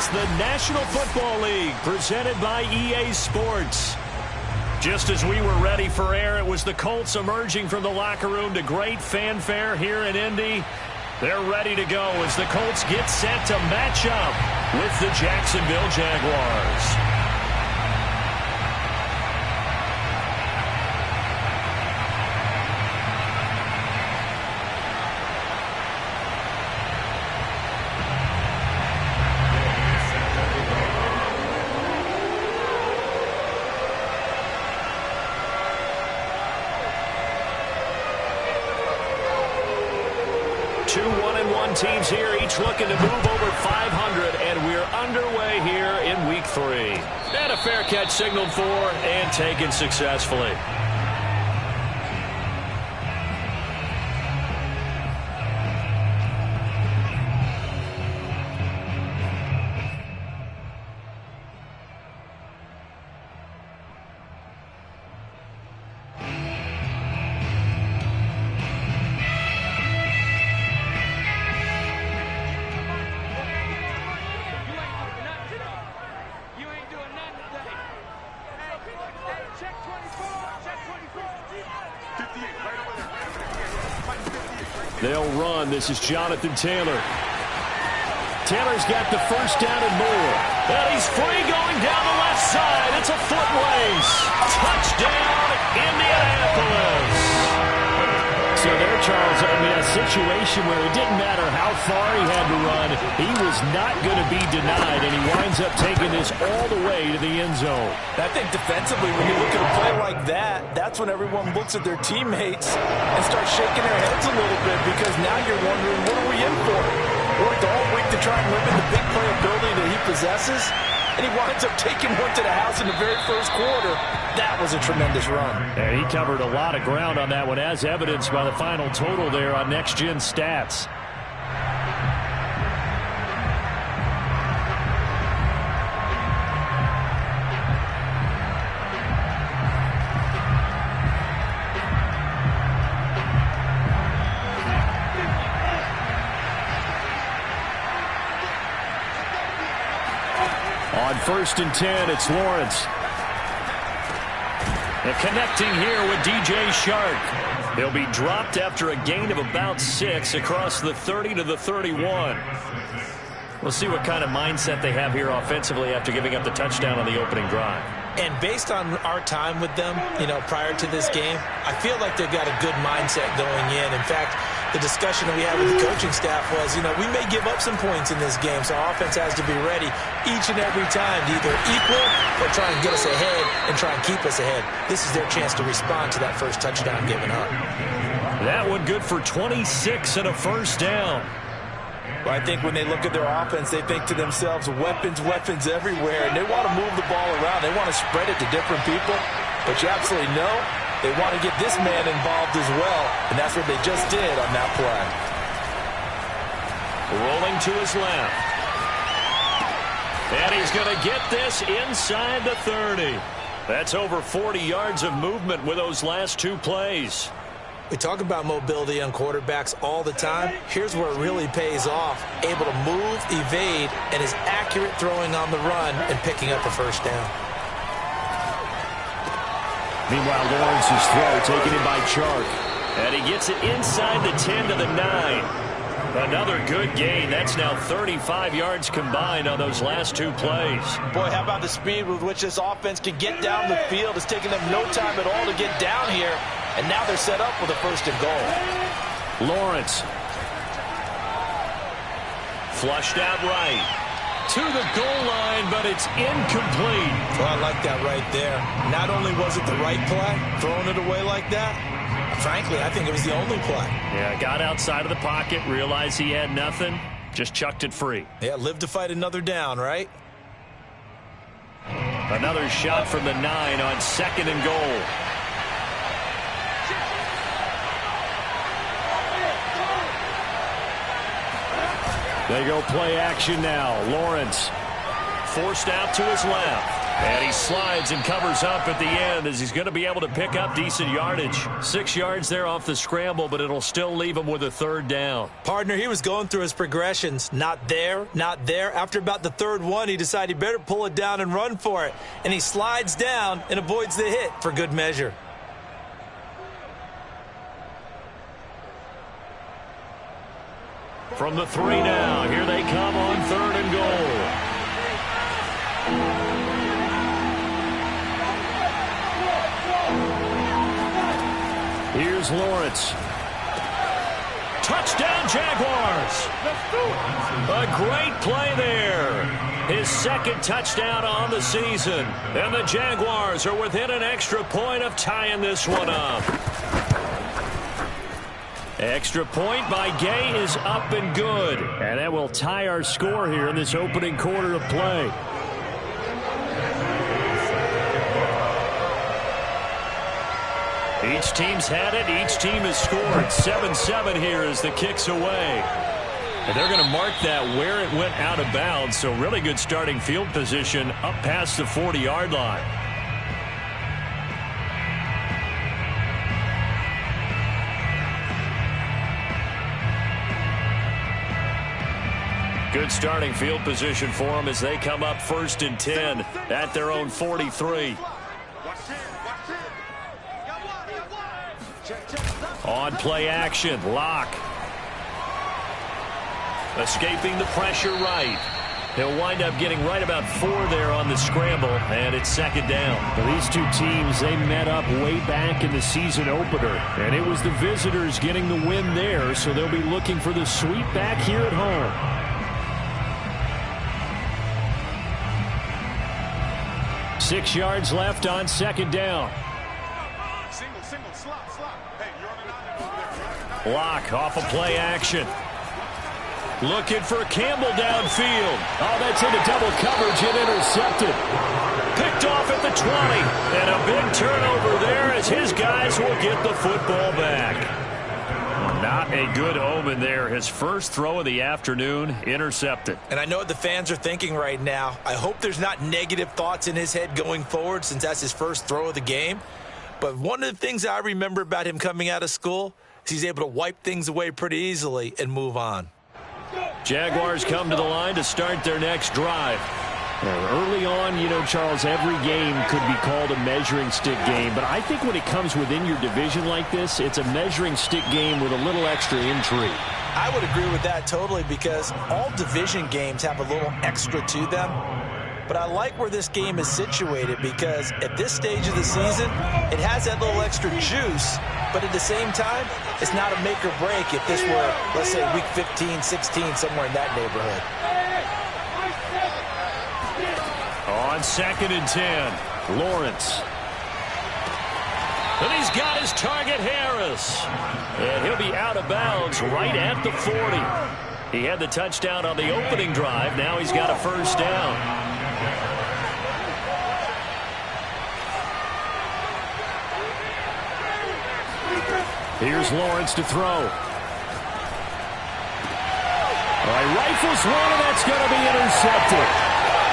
It's the National Football League presented by EA Sports. Just as we were ready for air, it was the Colts emerging from the locker room to great fanfare here in Indy. They're ready to go as the Colts get set to match up with the Jacksonville Jaguars. Two 1-1 teams here, each looking to move over 500, and we're underway here in Week 3. And a fair catch signaled for and taken successfully. They'll run. This is Jonathan Taylor. Taylor's got the first down and more. And he's free going down the left side. It's a foot race. Touchdown, Indianapolis. So there, Charles, I mean, a situation where it didn't matter how far he had to run. He was not going to be denied, and he winds up taking this all the way to the end zone. I think defensively, when you look at a play like that, that's when everyone looks at their teammates and starts shaking their heads a little bit, because now you're wondering, what are we in for? Worked all week to try and limit the big play ability that he possesses, and he winds up taking one to the house in the very first quarter. That was a tremendous run. And he covered a lot of ground on that one, as evidenced by the final total there on Next Gen Stats. On 1st and 10, it's Lawrence. And connecting here with DJ Shark. They'll be dropped after a gain of about 6 across the 30 to the 31. We'll see what kind of mindset they have here offensively after giving up the touchdown on the opening drive. And based on our time with them, prior to this game, I feel like they've got a good mindset going in. In fact, the discussion that we had with the coaching staff was, we may give up some points in this game, so our offense has to be ready each and every time to either equal or try and get us ahead and try and keep us ahead. This is their chance to respond to that first touchdown given up. That one good for 26 and a first down. Well, I think when they look at their offense, they think to themselves, weapons, weapons everywhere, and they want to move the ball around. They want to spread it to different people, but you absolutely know they want to get this man involved as well, and that's what they just did on that play. Rolling to his left. And he's going to get this inside the 30. That's over 40 yards of movement with those last two plays. We talk about mobility on quarterbacks all the time. Here's where it really pays off. Able to move, evade, and is accurate throwing on the run and picking up a first down. Meanwhile, Lawrence's throw taken in by Chark. And he gets it inside the 10 to the 9. Another good gain. That's now 35 yards combined on those last two plays. Boy, how about the speed with which this offense can get down the field? It's taken them no time at all to get down here. And now they're set up with a first and goal. Lawrence. Flushed out right. To the goal line, but it's incomplete. Well, I like that right there. Not only was it the right play, throwing it away like that, frankly, I think it was the only play. Yeah, got outside of the pocket, realized he had nothing, just chucked it free. Yeah, live to fight another down, right? Another shot from the 9 on 2nd and goal. They go play action now. Lawrence forced out to his left. And he slides and covers up at the end as he's going to be able to pick up decent yardage. 6 yards there off the scramble, but it'll still leave him with a third down. Partner, he was going through his progressions. Not there, not there. After about the third one, he decided he better pull it down and run for it. And he slides down and avoids the hit for good measure. From the 3 now, here they come on 3rd and goal. Here's Lawrence. Touchdown, Jaguars. A great play there. His second touchdown on the season. And the Jaguars are within an extra point of tying this one up. Extra point by Gay is up and good. And that will tie our score here in this opening quarter of play. Each team's had it. Each team has scored. 7-7 here as the kick's away. And they're going to mark that where it went out of bounds. So really good starting field position up past the 40-yard line. Good starting field position for them as they come up 1st and 10 at their own 43. On play action, Locke. Escaping the pressure right. He'll wind up getting right about 4 there on the scramble, and it's 2nd down. Well, these two teams, they met up way back in the season opener, and it was the visitors getting the win there, so they'll be looking for the sweep back here at home. 6 yards left on 2nd down. Locke off a play action. Looking for Campbell downfield. Oh, that's into double coverage and intercepted. Picked off at the 20. And a big turnover there as his guys will get the football back. Not a good omen there. His first throw of the afternoon intercepted. And I know what the fans are thinking right now. I hope there's not negative thoughts in his head going forward since that's his first throw of the game. But one of the things I remember about him coming out of school is he's able to wipe things away pretty easily and move on. Jaguars come to the line to start their next drive. Early on, you know, Charles, every game could be called a measuring stick game. But I think when it comes within your division like this, it's a measuring stick game with a little extra intrigue. I would agree with that totally because all division games have a little extra to them. But I like where this game is situated because at this stage of the season, it has that little extra juice. But at the same time, it's not a make or break if this were, let's say, week 15, 16, somewhere in that neighborhood. On 2nd and 10, Lawrence. And he's got his target, Harris. And he'll be out of bounds right at the 40. He had the touchdown on the opening drive. Now he's got a first down. Here's Lawrence to throw. All right, rifles one, and that's going to be intercepted.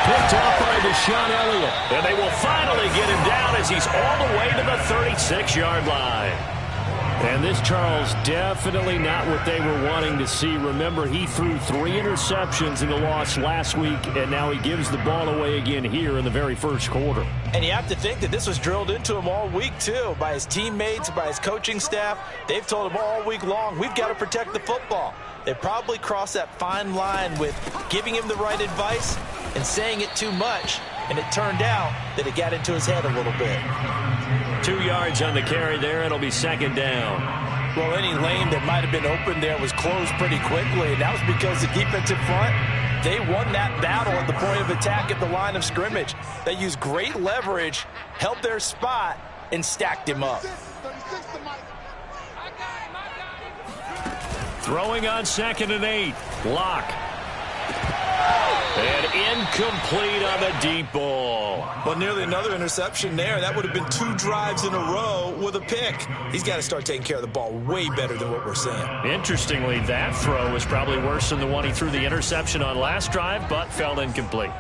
Picked off by Deshaun Elliott. And they will finally get him down as he's all the way to the 36-yard line. And this, Charles, definitely not what they were wanting to see. Remember, he threw 3 interceptions in the loss last week, and now he gives the ball away again here in the very first quarter. And you have to think that this was drilled into him all week, too, by his teammates, by his coaching staff. They've told him all week long, we've got to protect the football. They probably crossed that fine line with giving him the right advice and saying it too much, and it turned out that it got into his head a little bit. 2 yards on the carry there. It'll be 2nd down. Well, any lane that might have been open there was closed pretty quickly, and that was because the defensive front, they won that battle at the point of attack at the line of scrimmage. They used great leverage, held their spot, and stacked him up. Throwing on 2nd and 8. Locke. And incomplete on the deep ball. Well, nearly another interception there. That would have been 2 drives in a row with a pick. He's got to start taking care of the ball way better than what we're seeing. Interestingly, that throw was probably worse than the one he threw the interception on last drive, but fell incomplete.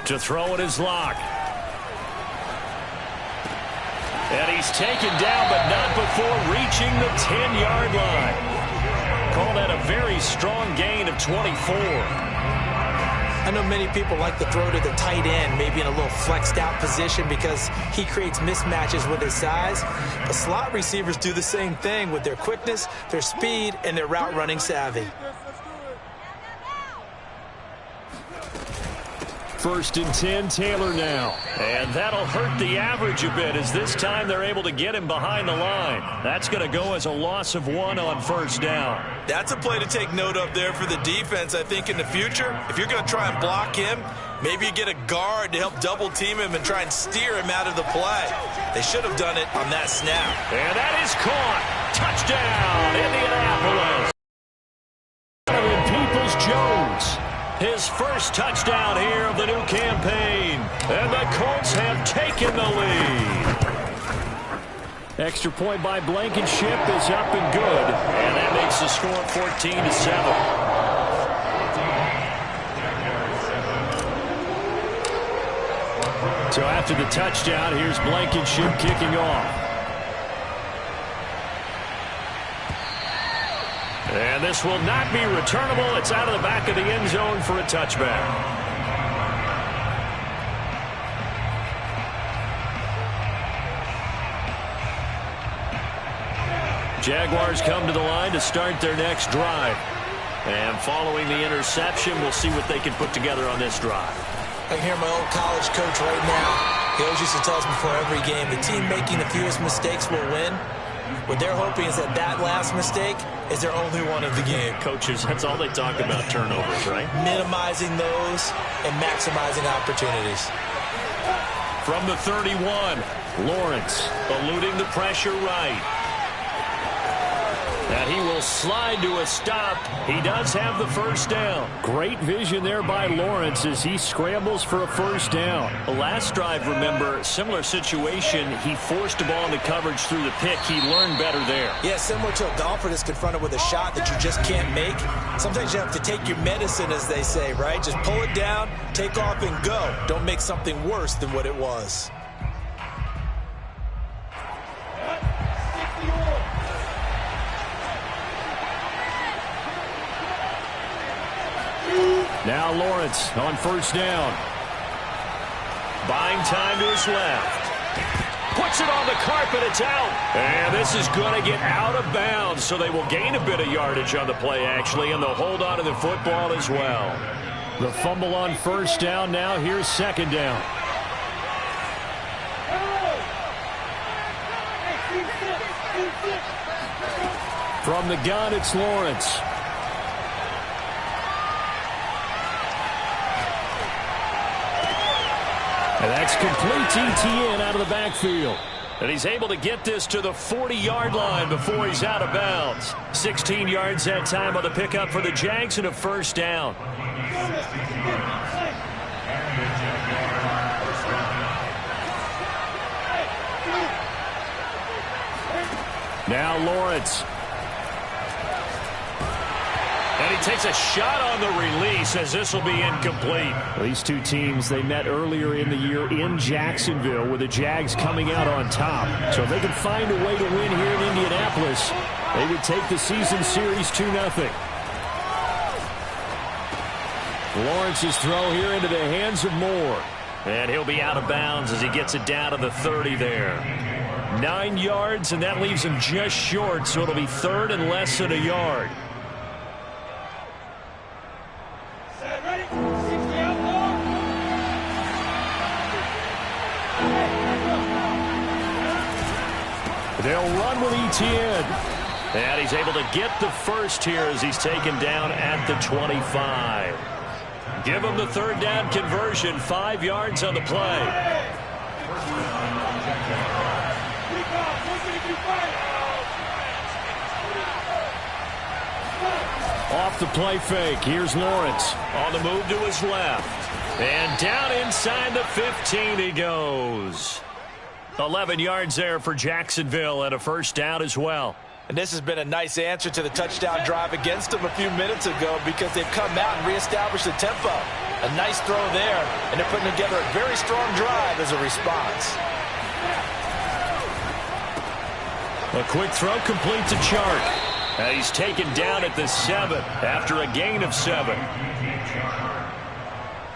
To throw in his lock. And he's taken down, but not before reaching the 10-yard line. Call that a very strong gain of 24. I know many people like to throw to the tight end, maybe in a little flexed out position because he creates mismatches with his size. But slot receivers do the same thing with their quickness, their speed, and their route running savvy. First and 10, Taylor now. And that'll hurt the average a bit as this time they're able to get him behind the line. That's going to go as a loss of 1 on first down. That's a play to take note of there for the defense, I think, in the future. If you're going to try and block him, maybe you get a guard to help double team him and try and steer him out of the play. They should have done it on that snap. And that is caught. Touchdown, Indianapolis. Peoples-Jones. His first touchdown here of the new campaign. And the Colts have taken the lead. Extra point by Blankenship is up and good. And that makes the score 14-7. So after the touchdown, here's Blankenship kicking off. And this will not be returnable. It's out of the back of the end zone for a touchback. Jaguars come to the line to start their next drive. And following the interception, we'll see what they can put together on this drive. I can hear my old college coach right now. He always used to tell us before every game, the team making the fewest mistakes will win. What they're hoping is that that last mistake is their only one of the game. Coaches, that's all they talk about, turnovers, right? Minimizing those and maximizing opportunities. From the 31, Lawrence eluding the pressure right. And he will slide to a stop. He does have the first down. Great vision there by Lawrence as he scrambles for a first down. The last drive, remember, similar situation. He forced the ball into coverage through the pick. He learned better there. Yeah, similar to a golfer that's confronted with a shot that you just can't make. Sometimes you have to take your medicine, as they say, right? Just pull it down, take off, and go. Don't make something worse than what it was. Now Lawrence on first down. Buying time to his left. Puts it on the carpet. It's out. And this is going to get out of bounds, so they will gain a bit of yardage on the play, actually, and they'll hold on to the football as well. The fumble on first down. Now here's second down. From the gun, it's Lawrence. And that's complete to Etienne out of the backfield. And he's able to get this to the 40-yard line before he's out of bounds. 16 yards that time on the pickup for the Jags and a first down. Now Lawrence. And he takes a shot on the release as this will be incomplete. These two teams, they met earlier in the year in Jacksonville with the Jags coming out on top. So if they can find a way to win here in Indianapolis, they would take the season series 2-0. Lawrence's throw here into the hands of Moore. And he'll be out of bounds as he gets it down to the 30 there. 9 yards, and that leaves him just short, so it'll be third and less than a yard. They'll run with Etienne. And he's able to get the first here as he's taken down at the 25. Give him the third down conversion, 5 yards on the play. Off the play fake, here's Lawrence. On the move to his left. And down inside the 15 he goes. 11 yards there for Jacksonville and a first down as well. And this has been a nice answer to the touchdown drive against them a few minutes ago because they've come out and reestablished the tempo. A nice throw there, and they're putting together a very strong drive as a response. A quick throw completes a chart. He's taken down at the 7 after a gain of 7. A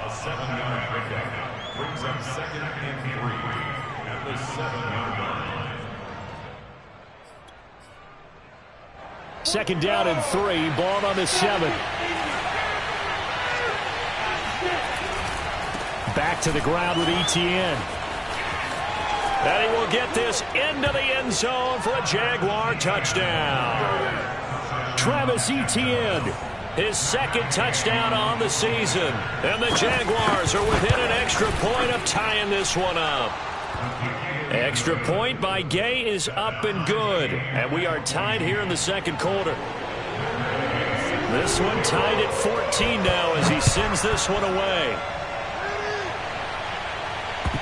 7-yard pickup brings up 2nd and 3 at the 7-yard line. 2nd down and 3, ball on the 7. Back to the ground with Etienne. And he will get this into the end zone for a Jaguar touchdown. Travis Etienne, his 2nd touchdown on the season. And the Jaguars are within an extra point of tying this one up. Extra point by Gay is up and good. And we are tied here in the 2nd quarter. This one tied at 14 now as he sends this one away.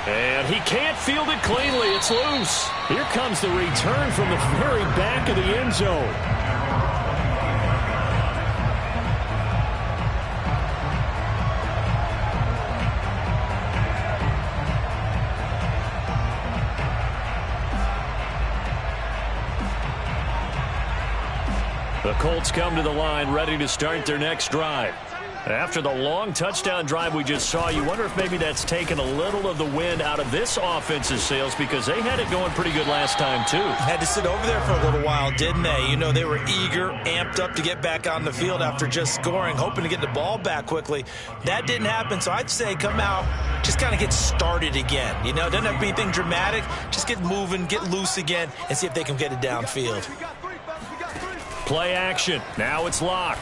And he can't field it cleanly. It's loose. Here comes the return from the very back of the end zone. The Colts come to the line ready to start their next drive. After the long touchdown drive we just saw, you wonder if maybe that's taken a little of the wind out of this offense's sails because they had it going pretty good last time, too. Had to sit over there for a little while, didn't they? You know, they were eager, amped up to get back on the field after just scoring, hoping to get the ball back quickly. That didn't happen, so I'd say come out, just kind of get started again. You know, it doesn't have to be anything dramatic. Just get moving, get loose again, and see if they can get it downfield. Play action. Now it's Locke.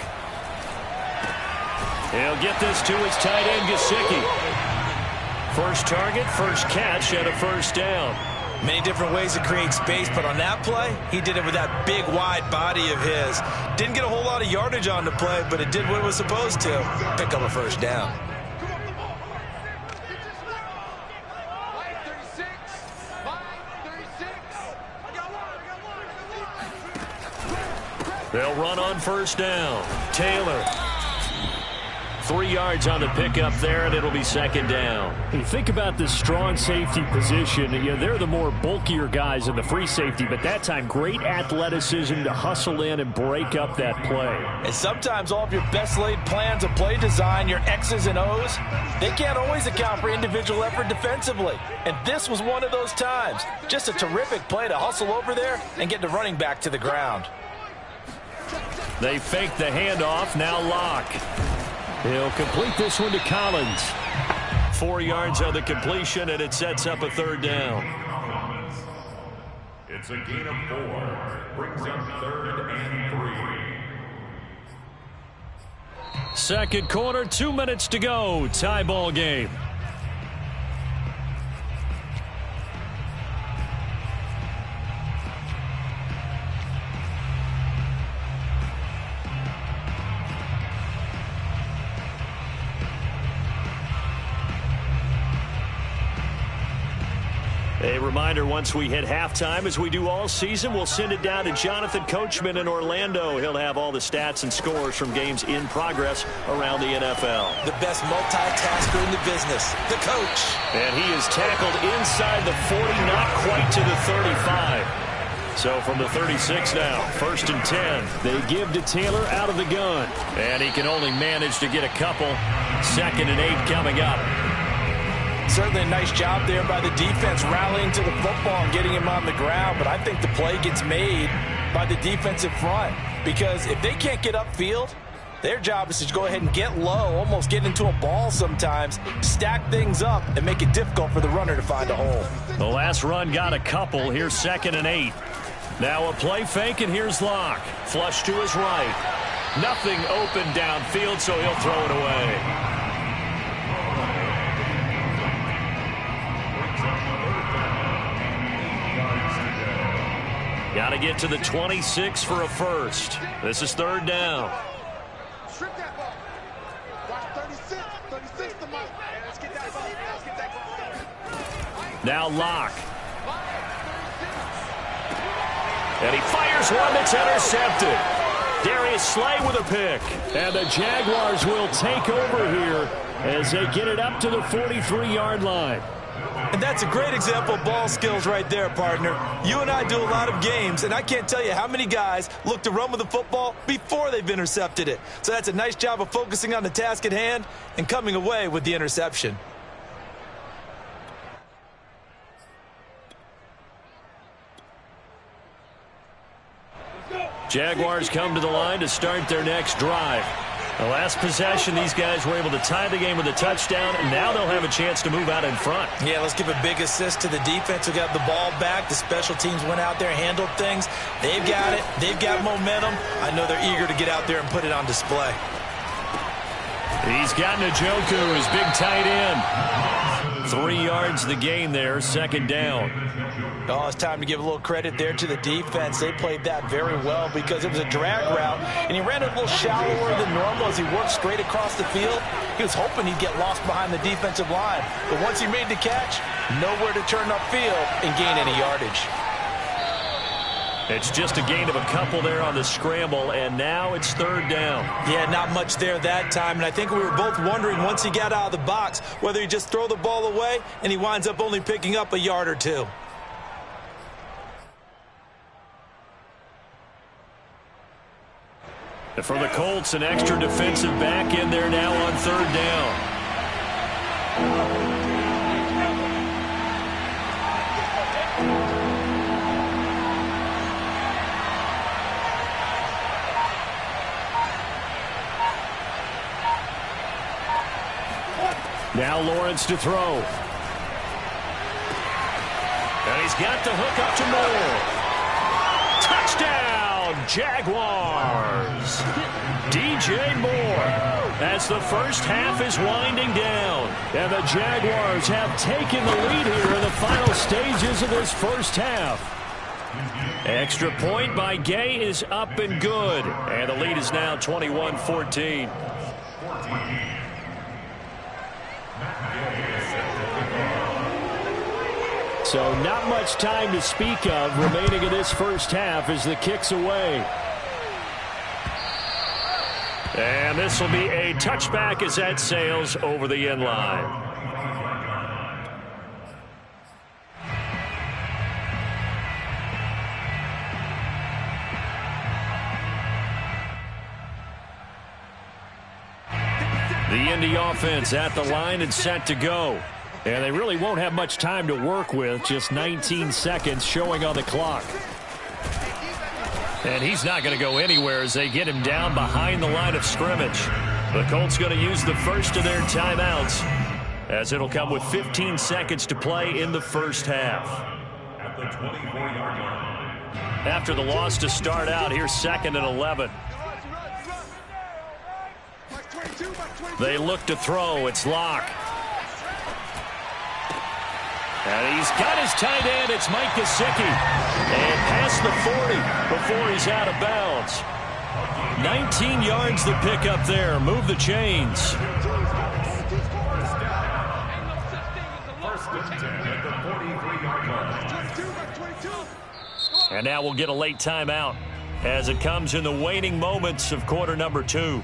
He'll get this to his tight end, Gesicki. First target, first catch, and a 1st down. Many different ways to create space, but on that play, he did it with that big, wide body of his. Didn't get a whole lot of yardage on the play, but it did what it was supposed to. Pick up a 1st down. They'll run on 1st down. Taylor. 3 yards on the pickup there, and it'll be 2nd down. You think about this strong safety position. You know, they're the more bulkier guys in the free safety, but that time, great athleticism to hustle in and break up that play. And sometimes all of your best laid plans of play design, your X's and O's, they can't always account for individual effort defensively. And this was one of those times. Just a terrific play to hustle over there and get the running back to the ground. They fake the handoff. Now Locke. He'll complete this one to Collins. 4 yards on the completion, and it sets up a 3rd down. It's a gain of 4. Brings up 3rd and 3. 2nd quarter, 2 minutes to go. Tie ball game. A reminder, once we hit halftime, as we do all season, we'll send it down to Jonathan Coachman in Orlando. He'll have all the stats and scores from games in progress around the NFL. The best multitasker in the business, the coach. And he is tackled inside the 40, not quite to the 35. So from the 36 now, 1st and 10. They give to Taylor out of the gun. And he can only manage to get a couple. 2nd and 8 coming up. Certainly a nice job there by the defense rallying to the football and getting him on the ground, but I think the play gets made by the defensive front because if they can't get upfield, their job is to go ahead and get low, almost get into a ball sometimes, stack things up, and make it difficult for the runner to find a hole. The last run got a couple. Here's 2nd and 8. Now a play fake, and here's Locke. Flush to his right. Nothing open downfield, so he'll throw it away. Got to get to the 26 for a 1st. This is 3rd down. Strip that ball. Watch 36. 36 to Mike. Let's get that ball. Let's get that ball. Now Locke. And he fires one that's intercepted. Darius Slay with a pick. And the Jaguars will take over here as they get it up to the 43-yard line. And that's a great example of ball skills right there, partner. You and I do a lot of games, and I can't tell you how many guys look to run with the football before they've intercepted it. So that's a nice job of focusing on the task at hand and coming away with the interception. Jaguars come to the line to start their next drive. The last possession, these guys were able to tie the game with a touchdown, and now they'll have a chance to move out in front. Yeah, let's give a big assist to the defense who got the ball back. The special teams went out there, handled things. They've got it. They've got momentum. I know they're eager to get out there and put it on display. He's got Njoku, his big tight end. 3 yards the gain there, second down. Oh, it's time to give a little credit there to the defense. They played that very well because it was a drag route, and he ran it a little shallower than normal as he worked straight across the field. He was hoping he'd get lost behind the defensive line, but once he made the catch, nowhere to turn upfield and gain any yardage. It's just a gain of a couple there on the scramble, and now it's third down. Yeah, not much there that time, and I think we were both wondering once he got out of the box whether he'd just throw the ball away, and he winds up only picking up a yard or two. For the Colts, an extra defensive back in there now on third down. Now Lawrence to throw. And he's got the hook up to Moore. Touchdown, Jaguars. DJ Moore as the first half is winding down. And the Jaguars have taken the lead here in the final stages of this first half. Extra point by Gay is up and good. And the lead is now 21-14. So not much time to speak of remaining in this first half as the kick's away. And this will be a touchback as that sails over the end line. The Indy offense at the line and set to go. And they really won't have much time to work with, just 19 seconds showing on the clock. And he's not going to go anywhere as they get him down behind the line of scrimmage. The Colts going to use the first of their timeouts as it'll come with 15 seconds to play in the first half. At the 24-yard line. After the loss to start out, here's 2nd and 11. They look to throw. It's Locke. And he's got his tight end. It's Mike Gesicki. And past the 40 before he's out of bounds. 19 yards the pick up there. Move the chains. First and 10 at the 43-yard line. And now we'll get a late timeout as it comes in the waning moments of quarter number 2.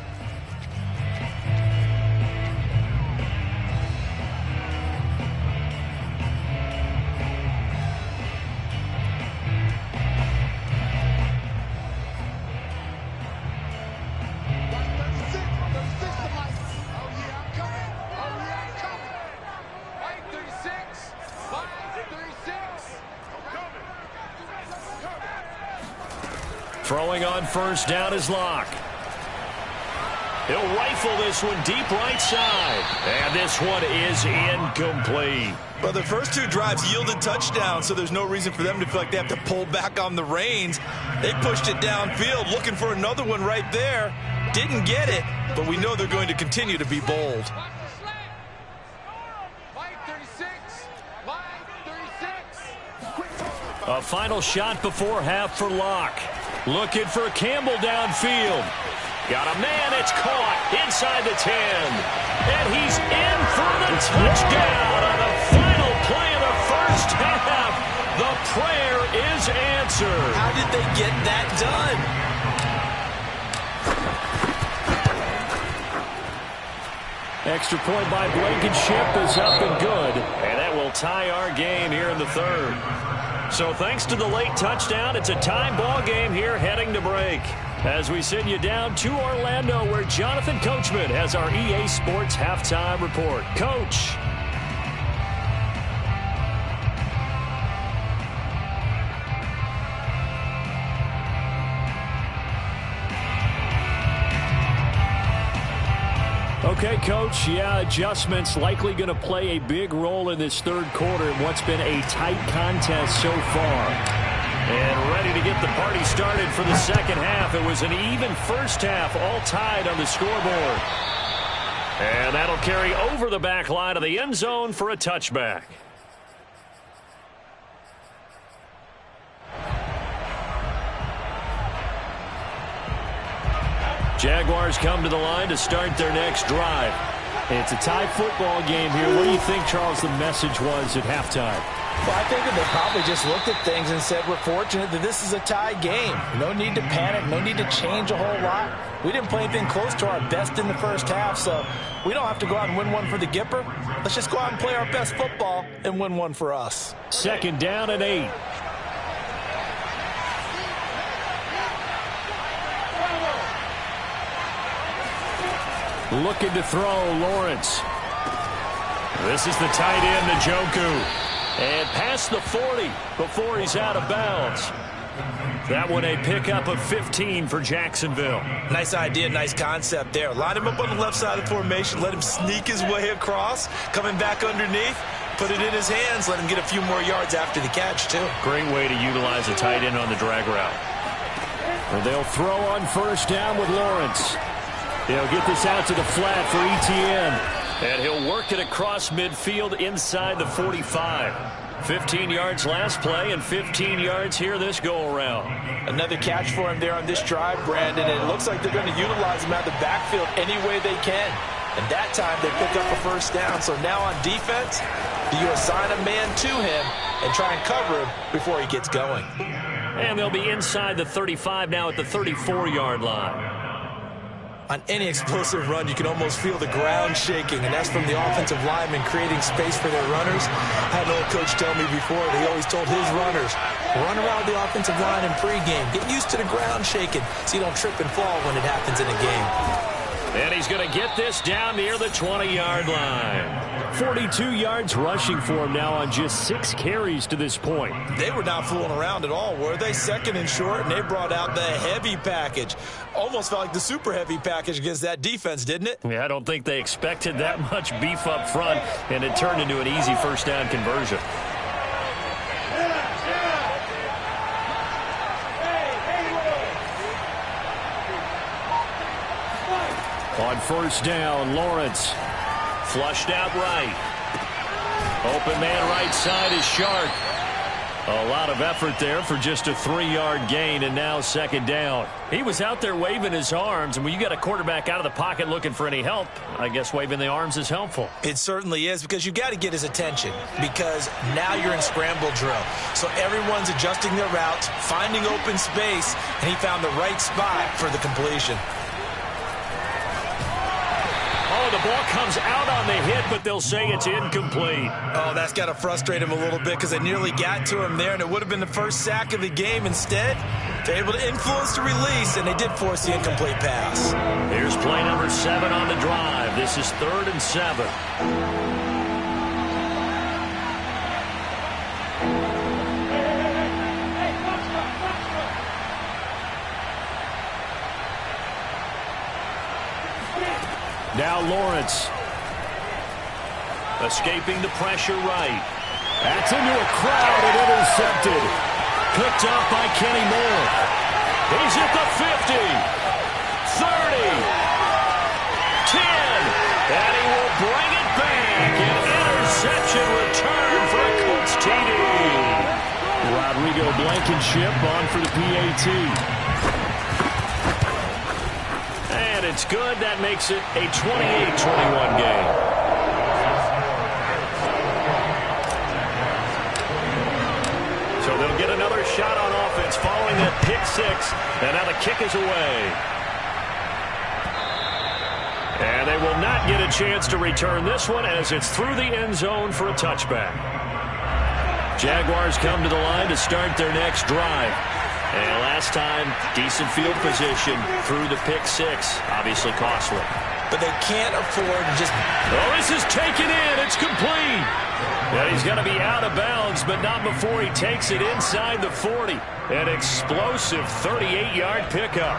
Throwing on first down is Locke. He'll rifle this one deep right side. And this one is incomplete. Well, the first 2 drives yielded touchdowns, so there's no reason for them to feel like they have to pull back on the reins. They pushed it downfield, looking for another one right there. Didn't get it, but we know they're going to continue to be bold. A final shot before half for Locke. Looking for Campbell downfield. Got a man, it's caught inside the 10. And he's in for the touchdown on the final play of the first half. The prayer is answered. How did they get that done? Extra point by Blankenship is up and good. And that will tie our game here in the third. So thanks to the late touchdown, it's a tie ball game here heading to break. As we send you down to Orlando, where Jonathan Coachman has our EA Sports halftime report. Coach. Okay, Coach, yeah, adjustments likely going to play a big role in this third quarter in what's been a tight contest so far. And ready to get the party started for the second half. It was an even first half, all tied on the scoreboard. And that'll carry over the back line of the end zone for a touchback. Jaguars come to the line to start their next drive. It's a tie football game here. What do you think, Charles, the message was at halftime? Well, I think that they probably just looked at things and said, we're fortunate that this is a tie game. No need to panic. No need to change a whole lot. We didn't play anything close to our best in the first half, so we don't have to go out and win one for the Gipper. Let's just go out and play our best football and win one for us. Second down and 8. Looking to throw, Lawrence. This is the tight end, Njoku. And past the 40 before he's out of bounds. That one a pickup of 15 for Jacksonville. Nice idea, nice concept there. Line him up on the left side of the formation, let him sneak his way across, coming back underneath, put it in his hands, let him get a few more yards after the catch, too. Great way to utilize a tight end on the drag route. And they'll throw on first down with Lawrence. They'll get this out to the flat for ETN. And he'll work it across midfield inside the 45. 15 yards last play and 15 yards here this go-around. Another catch for him there on this drive, Brandon, and it looks like they're going to utilize him out of the backfield any way they can. And that time they pick up a first down. So now on defense, do you assign a man to him and try and cover him before he gets going? And they'll be inside the 35 now at the 34-yard line. On any explosive run, you can almost feel the ground shaking, and that's from the offensive linemen creating space for their runners. I had an old coach tell me before that he always told his runners, run around the offensive line in pregame. Get used to the ground shaking so you don't trip and fall when it happens in a game. And he's going to get this down near the 20-yard line. 42 yards rushing for him now on just 6 carries to this point. They were not fooling around at all, were they? Second and short, and they brought out the heavy package. Almost felt like the super heavy package against that defense, didn't it? Yeah, I don't think they expected that much beef up front, and it turned into an easy first down conversion. On first down, Lawrence. Flushed out right. Open man right side is Shark. A lot of effort there for just a 3-yard gain, and now second down. He was out there waving his arms, and when you got a quarterback out of the pocket looking for any help, I guess waving the arms is helpful. It certainly is, because you've got to get his attention, because now you're in scramble drill. So everyone's adjusting their routes, finding open space, and he found the right spot for the completion. Oh, the ball comes out on the hit, but they'll say it's incomplete. Oh, that's got to frustrate him a little bit, because they nearly got to him there, and it would have been the first sack of the game. Instead, they're able to influence the release, and they did force the incomplete pass. Here's play number 7 on the drive. This is 3rd and 7. Now Lawrence. Escaping the pressure right. That's into a crowd and intercepted. Picked up by Kenny Moore. He's at the 50. 30. 10. And he will bring it back. An interception return for a Colts TD. Rodrigo Blankenship on for the PAT. And it's good. That makes it a 28-21 game. another shot on offense following that pick six. And now the kick is away. And they will not get a chance to return this one as it's through the end zone for a touchback. Jaguars come to the line to start their next drive. And last time, decent field position through the pick six. Obviously costly. But they can't afford to just... Oh, this is taken in. It's complete. Yeah, he's going to be out of bounds, but not before he takes it inside the 40. An explosive 38-yard pickup.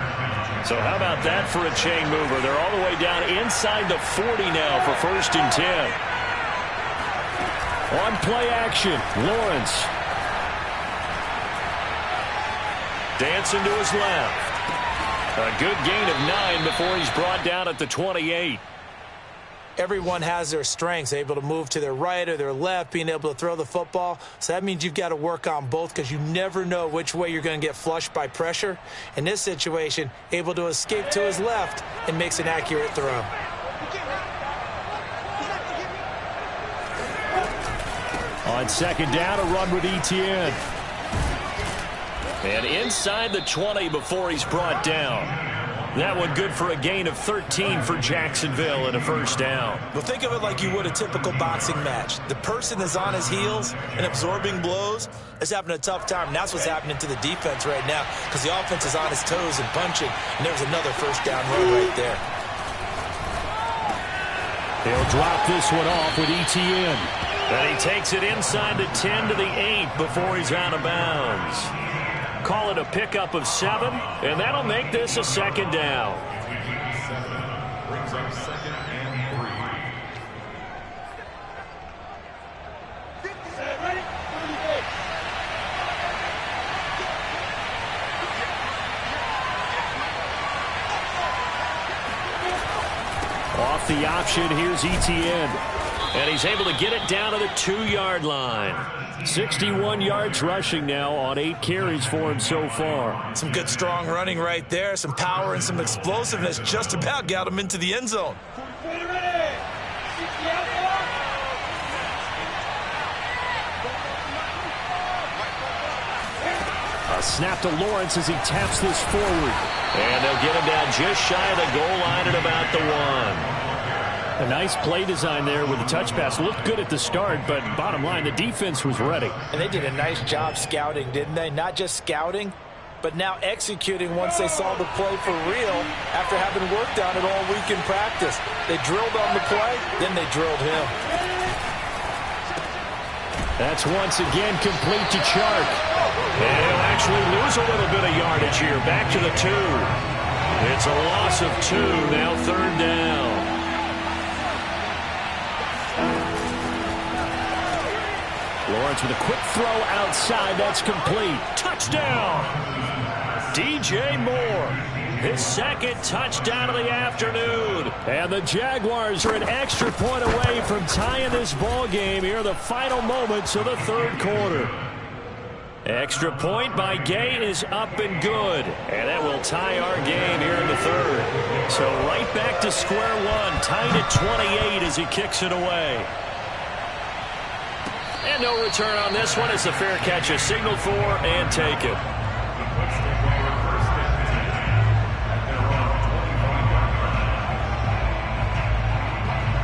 So how about that for a chain mover? They're all the way down inside the 40 now for 1st and 10. On play action, Lawrence. Dancing to his left. A good gain of 9 before he's brought down at the 28. Everyone has their strengths, able to move to their right or their left, being able to throw the football. So that means you've got to work on both because you never know which way you're going to get flushed by pressure. In this situation, able to escape to his left and makes an accurate throw. On 2nd down, a run with Etienne. And inside the 20 before he's brought down. That one good for a gain of 13 for Jacksonville and a 1st down. Well, think of it like you would a typical boxing match. The person is on his heels and absorbing blows is having a tough time. And that's what's happening to the defense right now because the offense is on his toes and punching. And there's another 1st down run right there. He'll drop this one off with Etienne. And he takes it inside the 10 to the 8 before he's out of bounds. Call it a pickup of 7, and that'll make this a 2nd down. Brings up 2nd and 3. Off the option, here's Etienne. And he's able to get it down to the 2-yard line. 61 yards rushing now on 8 carries for him so far. Some good strong running right there. Some power and some explosiveness just about got him into the end zone. A snap to Lawrence as he taps this forward. And they'll get him down just shy of the goal line at about the 1. A nice play design there with the touch pass. Looked good at the start, but bottom line, the defense was ready. And they did a nice job scouting, didn't they? Not just scouting, but now executing once they saw the play for real after having worked on it all week in practice. They drilled on the play, then they drilled him. That's once again complete to Chark. And he'll actually lose a little bit of yardage here. Back to the 2. It's a loss of 2, now 3rd down. Lawrence with a quick throw outside. That's complete. Touchdown! DJ Moore. His 2nd touchdown of the afternoon. And the Jaguars are an extra point away from tying this ball game here in the final moments of the 3rd quarter. Extra point by Gay is up and good. And that will tie our game here in the 3rd. So right back to square one. Tied at 28 as he kicks it away. And no return on this one. It's a fair catch, a signal for, and take it.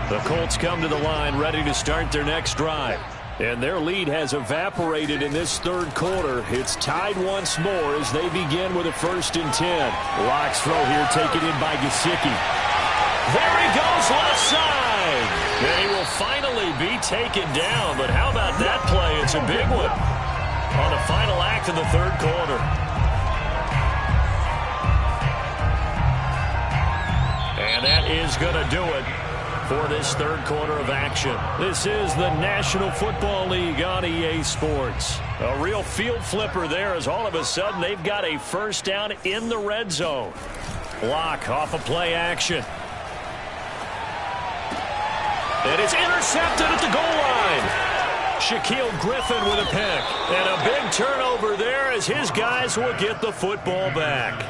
The Colts come to the line ready to start their next drive. And their lead has evaporated in this 3rd quarter. It's tied once more as they begin with a 1st and 10. Locke's throw here taken in by Gesicki. There he goes, left side. And he will finally be taken down. But how about that play? It's a big one on the final act of the 3rd quarter. And that is going to do it for this 3rd quarter of action. This is the National Football League on EA Sports. A real field flipper there as all of a sudden they've got a 1st down in the red zone. Locke off of play action. And it's intercepted at the goal line. Shaquille Griffin with a pick. And a big turnover there as his guys will get the football back.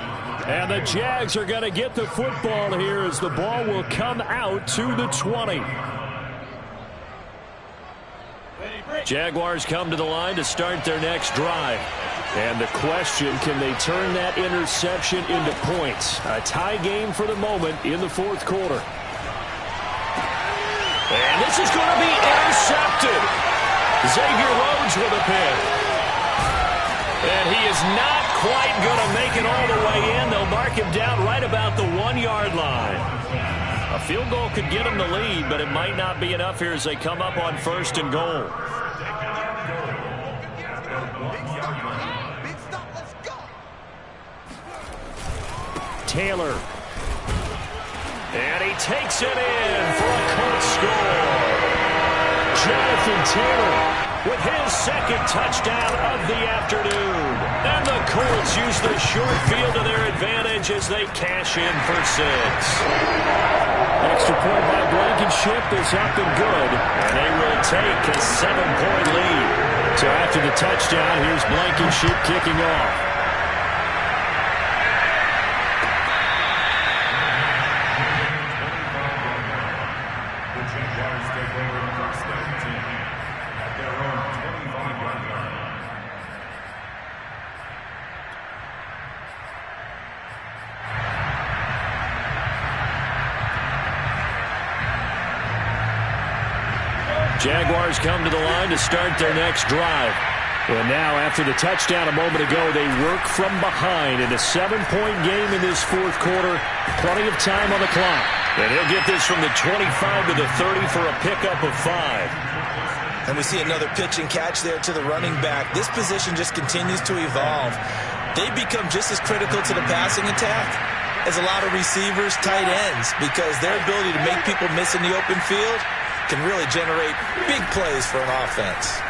And the Jags are going to get the football here as the ball will come out to the 20. Jaguars come to the line to start their next drive. And the question, can they turn that interception into points? A tie game for the moment in the fourth quarter. And this is going to be intercepted. Xavier Rhodes with a pick. And he is not quite going to make it all the way in. They'll mark him down right about the 1-yard line. A field goal could get him the lead, but it might not be enough here as they come up on 1st and goal. Taylor. And he takes it in for a Colts score. Jonathan Taylor with his second touchdown of the afternoon. And the Colts use the short field to their advantage as they cash in for 6. Extra point by Blankenship is up and good. And they will take a 7-point lead. So after the touchdown, here's Blankenship kicking off. Jaguars come to the line to start their next drive. And now, after the touchdown a moment ago, they work from behind in a 7-point game in this fourth quarter. Plenty of time on the clock. And he'll get this from the 25 to the 30 for a pickup of 5. And we see another pitch and catch there to the running back. This position just continues to evolve. They become just as critical to the passing attack as a lot of receivers, tight ends, because their ability to make people miss in the open field can really generate big plays for an offense.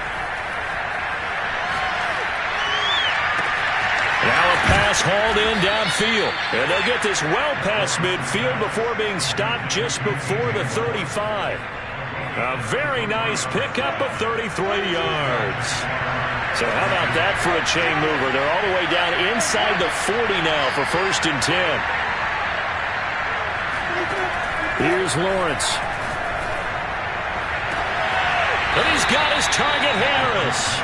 Now a pass hauled in downfield. And they'll get this well past midfield before being stopped just before the 35. A very nice pickup of 33 yards. So how about that for a chain mover? They're all the way down inside the 40 now for 1st and 10. Here's Lawrence. And he's got his target, Harris.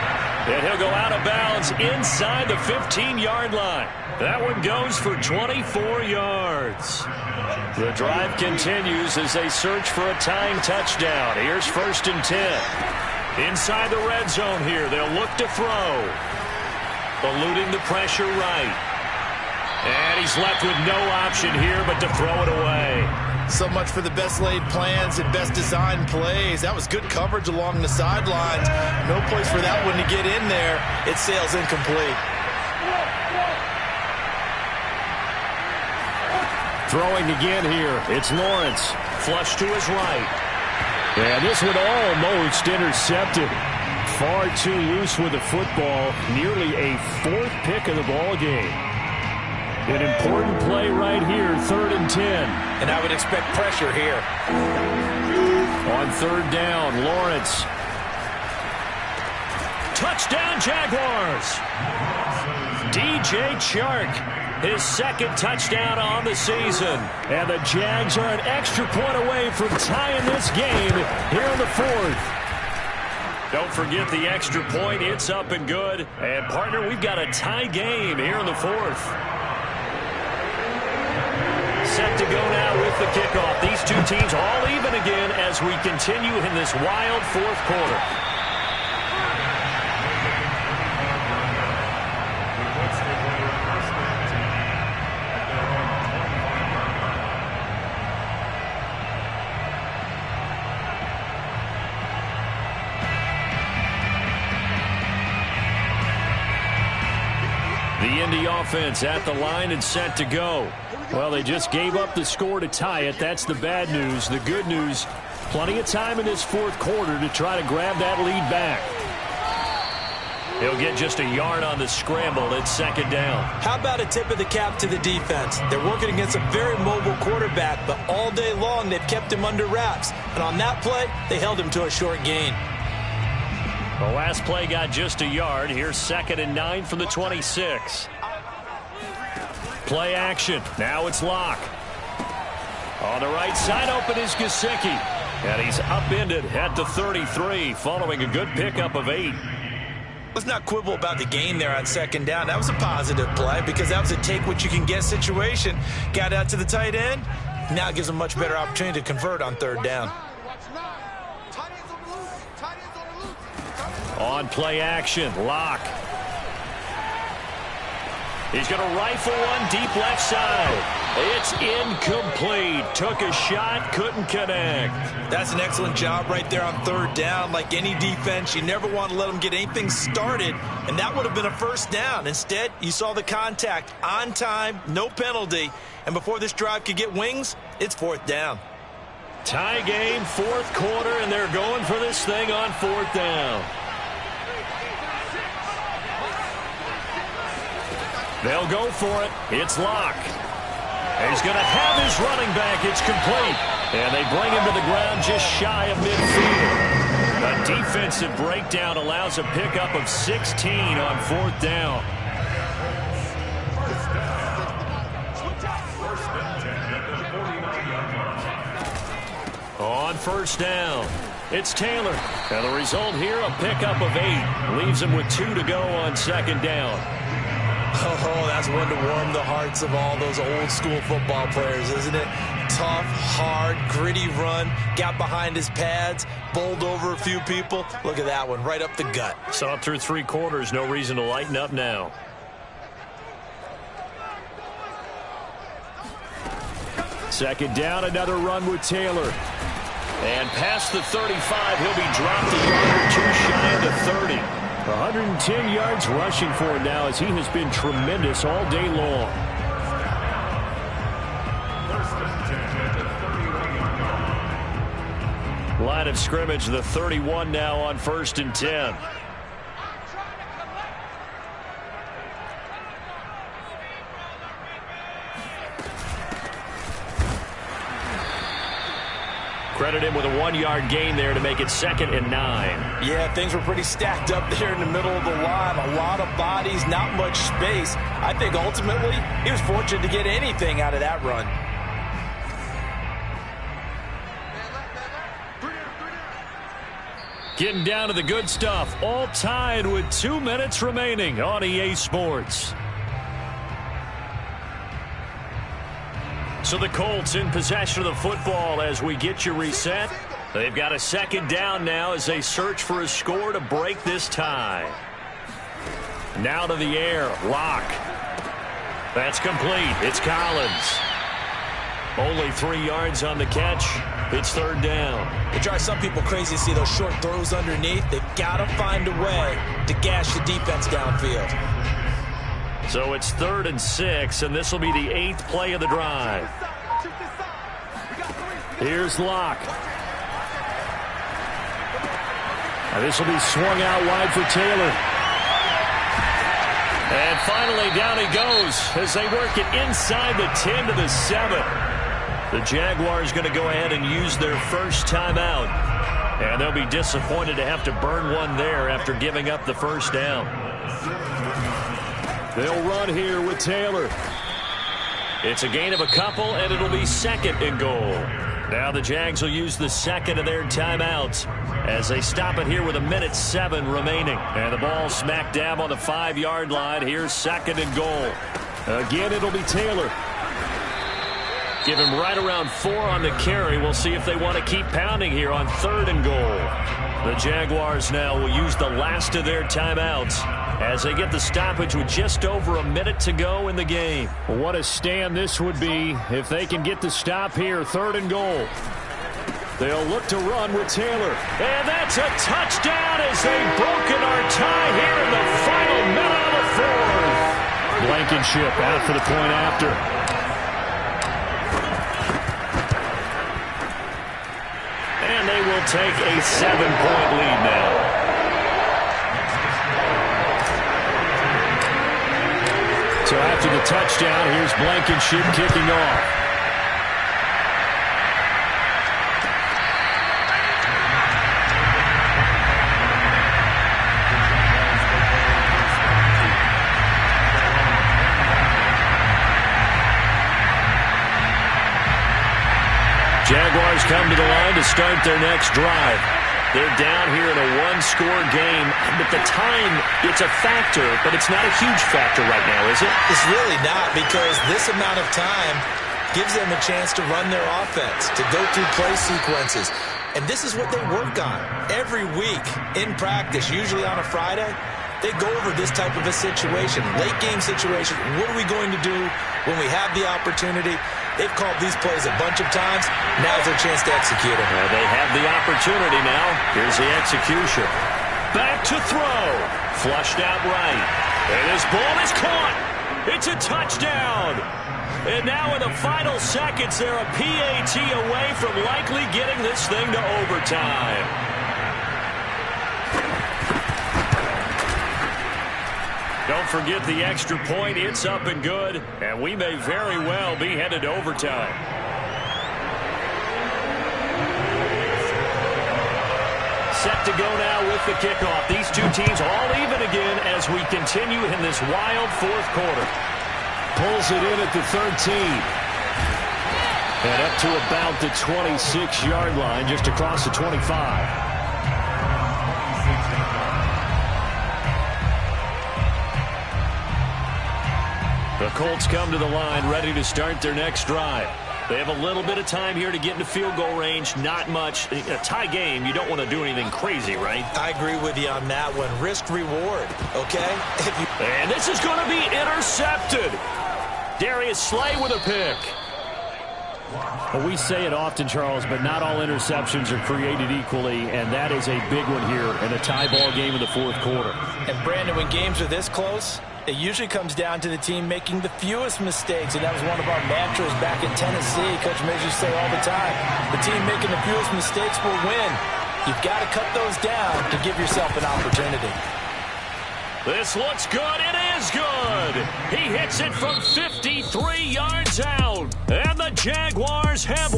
And he'll go out of bounds inside the 15-yard line. That one goes for 24 yards. The drive continues as they search for a tying touchdown. Here's 1st and 10. Inside the red zone here, they'll look to throw. Eluding the pressure right. And he's left with no option here but to throw it away. So much for the best laid plans and best designed plays. That was good coverage along the sidelines. No place for that one to get in there. It sails incomplete. Throwing again here. It's Lawrence. Flush to his right. And this one almost intercepted. Far too loose with the football. Nearly a 4th pick of the ball game. An important play right here, 3rd and 10. And I would expect pressure here. On 3rd down, Lawrence. Touchdown, Jaguars. DJ Chark, his 2nd touchdown on the season. And the Jags are an extra point away from tying this game here in the 4th. Don't forget the extra point. It's up and good. And, partner, we've got a tie game here in the 4th. Set to go now with the kickoff. These two teams all even again as we continue in this wild 4th quarter. The Indy offense at the line and set to go. Well, they just gave up the score to tie it. That's the bad news. The good news, plenty of time in this 4th quarter to try to grab that lead back. He'll get just a yard on the scramble at 2nd down. How about a tip of the cap to the defense? They're working against a very mobile quarterback, but all day long they've kept him under wraps. And on that play, they held him to a short gain. The last play got just a yard. Here's 2nd and 9 from the 26. Play action. Now it's Locke. On the right side, open is let's not quibble about the gain there on second down. That was a positive play because that was a take-what-you-can-get situation. Got out to the tight end. Now it gives them a much better opportunity to convert on third down. On play action, Locke. He's going to rifle one deep left side. It's incomplete. Took a shot, couldn't connect. That's an excellent job right there on third down. Like any defense, you never want to let them get anything started, and that would have been a first down. Instead, you saw the contact on time, no penalty, and before this drive could get wings, it's fourth down. Tie game, fourth quarter, and they're going for this thing on fourth down. They'll go for it. It's Locke. He's going to have his running back. It's complete. And they bring him to the ground just shy of midfield. A defensive breakdown allows a pickup of 16 on fourth down. On first down, it's Taylor. And the result here, a pickup of 8. Leaves him with 2 to go on second down. Oh, that's one to warm the hearts of all those old-school football players, isn't it? Tough, hard, gritty run. Got behind his pads, bowled over a few people. Look at that one, right up the gut. Saw through 3 quarters, no reason to lighten up now. Second down, another run with Taylor. And past the 35, he'll be dropped a yard or 2 shy of the 30. 110 yards rushing for him now as he has been tremendous all day long. Line of scrimmage, the 31 now on 1st and 10. Credit him with a 1-yard gain there to make it 2nd and 9. Yeah, things were pretty stacked up there in the middle of the line. A lot of bodies, not much space. I think ultimately he was fortunate to get anything out of that run. Getting down to the good stuff. All tied with 2 minutes remaining on EA Sports. So the Colts in possession of the football as we get you reset. They've got a second down now as they search for a score to break this tie. Now to the air, Locke. That's complete. It's Collins. Only 3 yards on the catch. It's third down. It drives some people crazy to see those short throws underneath. They've got to find a way to gash the defense downfield. So it's 3rd and 6, and this will be the 8th play of the drive. Here's Locke. Now this will be swung out wide for Taylor. And finally down he goes as they work it inside the 10 to the 7. The Jaguars going to go ahead and use their first timeout. And they'll be disappointed to have to burn one there after giving up the first down. They'll run here with Taylor. It's a gain of a couple, and it'll be 2nd and goal. Now the Jags will use the second of their timeouts as they stop it here with 1:07 remaining. And the ball smack dab on the 5-yard line. Here's 2nd and goal. Again, it'll be Taylor. Give him right around 4 on the carry. We'll see if they want to keep pounding here on 3rd and goal. The Jaguars now will use the last of their timeouts as they get the stoppage with just over a minute to go in the game. What a stand this would be if they can get the stop here, 3rd and goal. They'll look to run with Taylor. And that's a touchdown as they've broken our tie here in the final minute of the 4th. Blankenship out for the point after. And they will take a 7-point lead now. So after the touchdown, here's Blankenship kicking off. Jaguars come to the line to start their next drive. They're down here in a one-score game. But the time, it's a factor, but it's not a huge factor right now, is it? It's really not, because this amount of time gives them a chance to run their offense, to go through play sequences. And this is what they work on every week in practice, usually on a Friday. They go over this type of a situation, late game situation. What are we going to do when we have the opportunity? They've called these plays a bunch of times. Now's their chance to execute it. Well, they have the opportunity now. Here's the execution. Back to throw. Flushed out right. And his ball is caught. It's a touchdown. And now in the final seconds, they're a PAT away from likely getting this thing to overtime. Don't forget the extra point. It's up and good. And we may very well be headed to overtime. Set to go now with the kickoff. These two teams all even again as we continue in this wild fourth quarter. Pulls it in at the 13. And up to about the 26-yard line, just across the 25. The Colts come to the line, ready to start their next drive. They have a little bit of time here to get into field goal range. Not much. A tie game, you don't want to do anything crazy, right? I agree with you on that one. Risk-reward, okay? And this is going to be intercepted. Darius Slay with a pick. Well, we say it often, Charles, but not all interceptions are created equally, and that is a big one here in a tie ball game in the fourth quarter. And, Brandon, when games are this close, it usually comes down to the team making the fewest mistakes, and that was one of our mantras back in Tennessee. Coach Mays used to say all the time, the team making the fewest mistakes will win. You've got to cut those down to give yourself an opportunity. This looks good. It is good. He hits it from 53 yards out. And the Jaguars have